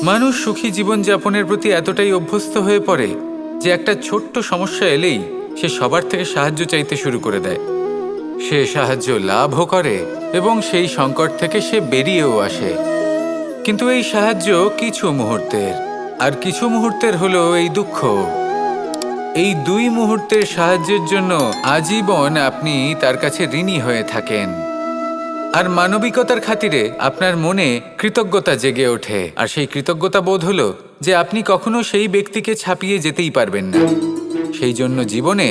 মানুষ সুখী জীবনযাপনের প্রতি এতটাই অভ্যস্ত হয়ে পড়ে যে একটা ছোট্ট সমস্যা এলেই সে সবার থেকে সাহায্য চাইতে শুরু করে দেয়। সে সাহায্য লাভও করে এবং সেই সংকট থেকে সে বেরিয়েও আসে। কিন্তু এই সাহায্য কিছু মুহূর্তের, আর কিছু মুহূর্তের হলো এই দুঃখ। এই দুই মুহূর্তের সাহায্যের জন্য আজীবন আপনি তার কাছে ঋণী হয়ে থাকেন। আর মানবিকতার খাতিরে আপনার মনে কৃতজ্ঞতা জেগে ওঠে, আর সেই কৃতজ্ঞতা বোধ হলো যে আপনি কখনো সেই ব্যক্তিকে ছাপিয়ে যেতেই পারবেন না। সেই জন্য জীবনে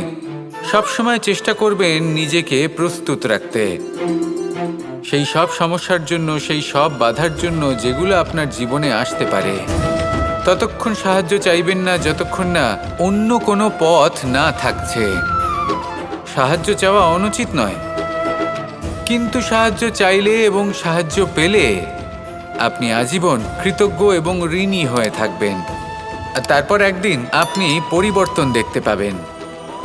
সবসময় চেষ্টা করবেন নিজেকে প্রস্তুত রাখতে সেই সব সমস্যার জন্য, সেই সব বাধার জন্য যেগুলো আপনার জীবনে আসতে পারে। ততক্ষণ সাহায্য চাইবেন না যতক্ষণ না অন্য কোনো পথ না থাকছে। সাহায্য চাওয়া অনুচিত নয়, কিন্তু সাহায্য চাইলে এবং সাহায্য পেলে আপনি আজীবন কৃতজ্ঞ এবং ঋণী হয়ে থাকবেন। আর তারপর একদিন আপনি পরিবর্তন দেখতে পাবেন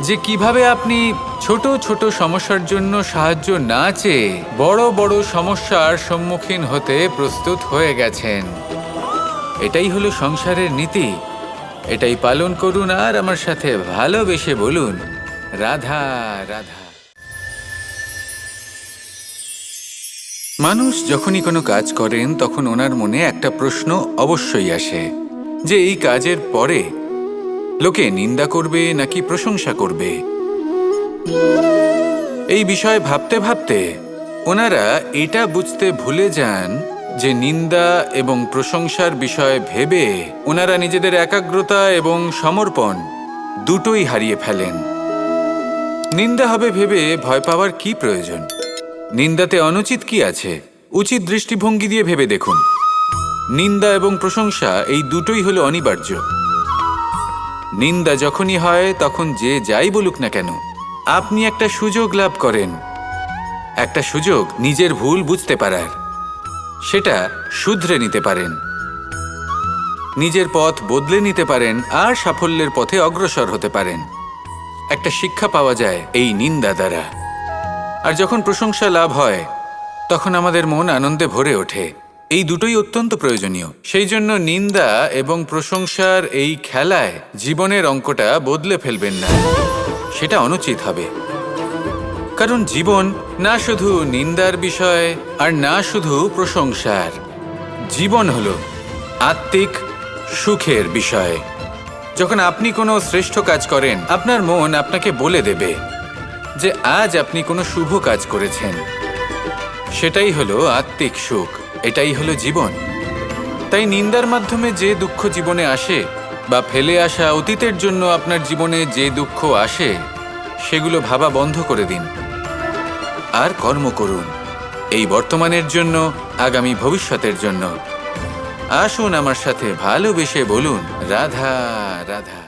যে কিভাবে আপনি ছোট ছোট সমস্যার জন্য সাহায্য না চেয়ে বড় বড় সমস্যার সম্মুখীন হতে প্রস্তুত হয়ে গেছেন। এটাই হলো সংসারের নীতি। এটাই পালন করুন আর আমার সাথে ভালোবেসে বলুন, রাধা রাধা। মানুষ যখনই কোনো কাজ করেন তখন ওনার মনে একটা প্রশ্ন অবশ্যই আসে যে এই কাজের পরে লোকে নিন্দা করবে নাকি প্রশংসা করবে। এই বিষয়ে ভাবতে ভাবতে ওনারা এটা বুঝতে ভুলে যান যে নিন্দা এবং প্রশংসার বিষয় ভেবে ওনারা নিজেদের একাগ্রতা এবং সমর্পণ দুটোই হারিয়ে ফেলেন। নিন্দা হবে ভেবে ভয় পাওয়ার কি প্রয়োজন? নিন্দাতে অনুচিত কি আছে? উচিত দৃষ্টিভঙ্গি দিয়ে ভেবে দেখুন। নিন্দা এবং প্রশংসা এই দুটোই হলো অনিবার্য। নিন্দা যখনই হয় তখন যে যাই বলুক না কেন আপনি একটা সুযোগ লাভ করেন, একটা সুযোগ নিজের ভুল বুঝতে পারার। সেটা শুধরে নিতে পারেন, নিজের পথ বদলে নিতে পারেন আর সাফল্যের পথে অগ্রসর হতে পারেন। একটা শিক্ষা পাওয়া যায় এই নিন্দা দ্বারা। আর যখন প্রশংসা লাভ হয় তখন আমাদের মন আনন্দে ভরে ওঠে। এই দুটোই অত্যন্ত প্রয়োজনীয়। সেই জন্য নিন্দা এবং প্রশংসার এই খেলায় জীবনের অঙ্কটা বদলে ফেলবেন না, সেটা অনুচিত হবে। কারণ জীবন না শুধু নিন্দার বিষয় আর না শুধু প্রশংসার। জীবন হলো আত্মিক সুখের বিষয়। যখন আপনি কোনো শ্রেষ্ঠ কাজ করেন আপনার মন আপনাকে বলে দেবে যে আজ আপনি কোনো শুভ কাজ করেছেন। সেটাই হলো আত্মিক সুখ, এটাই হলো জীবন। তাই নিন্দার মাধ্যমে যে দুঃখ জীবনে আসে বা ফেলে আসা অতীতের জন্য আপনার জীবনে যে দুঃখ আসে সেগুলো ভাবা বন্ধ করে দিন আর কর্ম করুন এই বর্তমানের জন্য, আগামী ভবিষ্যতের জন্য। আসুন আমার সাথে ভালোবেসে বলুন, রাধা রাধা।